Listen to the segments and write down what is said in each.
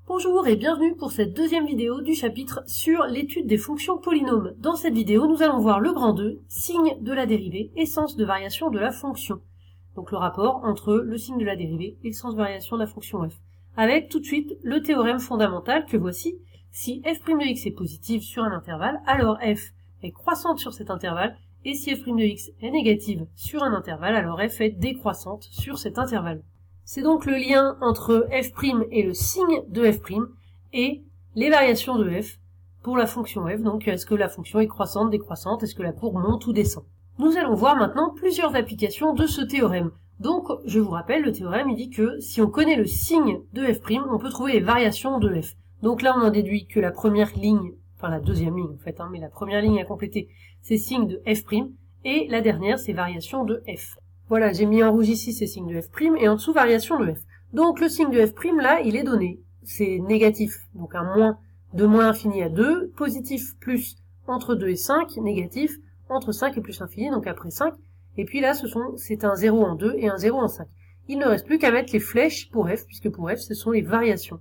Bonjour et bienvenue pour cette deuxième vidéo du chapitre sur l'étude des fonctions polynômes. Dans cette vidéo, nous allons voir le grand 2, signe de la dérivée et sens de variation de la fonction. Donc le rapport entre le signe de la dérivée et le sens de variation de la fonction f. Avec tout de suite le théorème fondamental que voici. Si f' de x est positive sur un intervalle, alors f est croissante sur cet intervalle, et si f' de x est négative sur un intervalle, alors f est décroissante sur cet intervalle. C'est donc le lien entre f' et le signe de f' et les variations de f pour la fonction f. Donc est-ce que la fonction est croissante, décroissante, est-ce que la courbe monte ou descend. Nous allons voir maintenant plusieurs applications de ce théorème. Donc je vous rappelle, le théorème il dit que si on connaît le signe de f', on peut trouver les variations de f. Donc là on en déduit que la première ligne, enfin la deuxième ligne en fait, mais la première ligne à compléter c'est signe de f', et la dernière c'est variation de f. Voilà, j'ai mis en rouge ici ces signes de f' et en dessous variation de f. Donc le signe de f' là, il est donné. C'est négatif, donc un moins de moins infini à 2, positif plus entre 2 et 5, négatif entre 5 et plus infini, donc après 5. Et puis là, c'est un 0 en 2 et un 0 en 5. Il ne reste plus qu'à mettre les flèches pour f, puisque pour f, ce sont les variations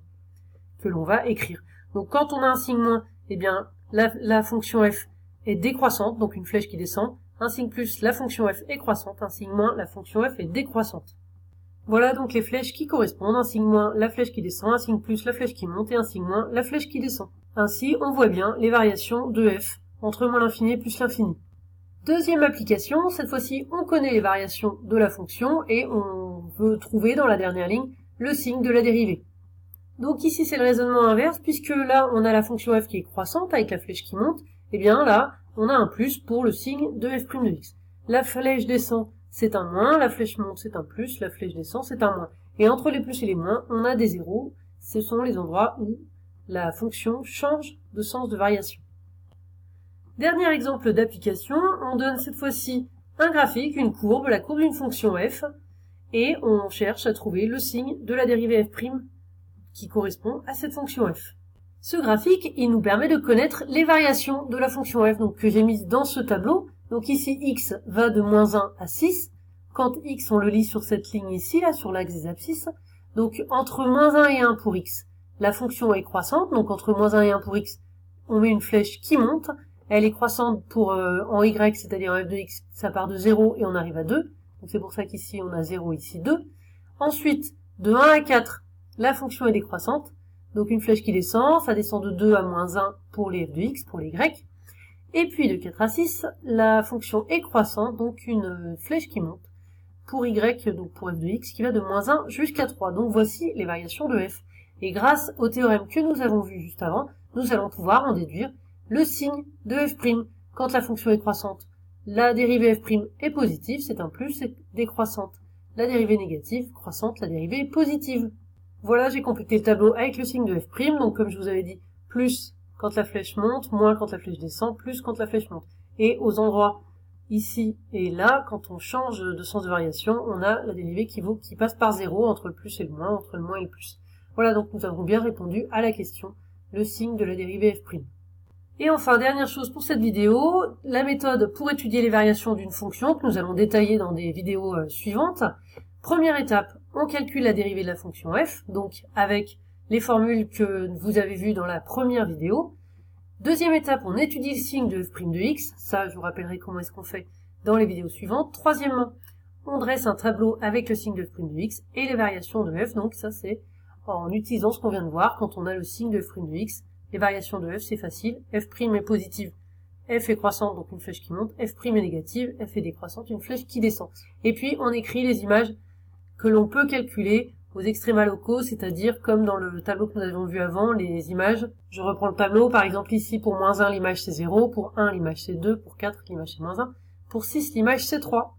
que l'on va écrire. Donc quand on a un signe moins, eh bien la fonction f est décroissante, donc une flèche qui descend. Un signe plus, la fonction f est croissante, un signe moins, la fonction f est décroissante. Voilà donc les flèches qui correspondent, un signe moins, la flèche qui descend, un signe plus, la flèche qui monte, et un signe moins, la flèche qui descend. Ainsi, on voit bien les variations de f entre moins l'infini et plus l'infini. Deuxième application, cette fois-ci on connaît les variations de la fonction et on veut trouver dans la dernière ligne le signe de la dérivée. Donc ici c'est le raisonnement inverse, puisque là on a la fonction f qui est croissante avec la flèche qui monte, et bien là on a un plus pour le signe de f' de x. La flèche descend, c'est un moins, la flèche monte, c'est un plus, la flèche descend, c'est un moins. Et entre les plus et les moins, on a des zéros, ce sont les endroits où la fonction change de sens de variation. Dernier exemple d'application, on donne cette fois-ci un graphique, une courbe, la courbe d'une fonction f, et on cherche à trouver le signe de la dérivée f' qui correspond à cette fonction f. Ce graphique, il nous permet de connaître les variations de la fonction f, donc que j'ai mise dans ce tableau. Donc ici, x va de moins 1 à 6. Quand x, on le lit sur cette ligne ici, là, sur l'axe des abscisses. Donc entre moins 1 et 1 pour x, la fonction est croissante. Donc entre moins 1 et 1 pour x, on met une flèche qui monte. Elle est croissante pour en y, c'est-à-dire en f de x, ça part de 0 et on arrive à 2. Donc c'est pour ça qu'ici, on a 0, ici 2. Ensuite, de 1 à 4, la fonction est décroissante. Donc une flèche qui descend, ça descend de 2 à moins 1 pour les f de x, pour les y. Et puis de 4 à 6, la fonction est croissante, donc une flèche qui monte pour y, donc pour f de x, qui va de moins 1 jusqu'à 3. Donc voici les variations de f. Et grâce au théorème que nous avons vu juste avant, nous allons pouvoir en déduire le signe de f'. Quand la fonction est croissante, la dérivée f' est positive, c'est un plus, c'est décroissante. La dérivée négative, croissante, la dérivée est positive. Voilà, j'ai complété le tableau avec le signe de f', donc comme je vous avais dit, plus quand la flèche monte, moins quand la flèche descend, plus quand la flèche monte. Et aux endroits ici et là, quand on change de sens de variation, on a la dérivée qui passe par 0 entre le plus et le moins, entre le moins et le plus. Voilà, donc nous avons bien répondu à la question, le signe de la dérivée f'. Et enfin, dernière chose pour cette vidéo, la méthode pour étudier les variations d'une fonction que nous allons détailler dans des vidéos suivantes. Première étape, on calcule la dérivée de la fonction f, donc avec les formules que vous avez vues dans la première vidéo. Deuxième étape, on étudie le signe de f' de x, ça je vous rappellerai comment est-ce qu'on fait dans les vidéos suivantes. Troisièmement, on dresse un tableau avec le signe de f' de x et les variations de f, donc ça c'est en utilisant ce qu'on vient de voir quand on a le signe de f' de x. Les variations de f c'est facile, f' est positive, f est croissante, donc une flèche qui monte, f' est négative, f est décroissante, une flèche qui descend. Et puis on écrit les images que l'on peut calculer aux extrémas locaux, c'est-à-dire comme dans le tableau que nous avons vu avant, les images. Je reprends le tableau, par exemple ici pour moins 1 l'image c'est 0, pour 1 l'image c'est 2, pour 4 l'image c'est moins 1, pour 6 l'image c'est 3.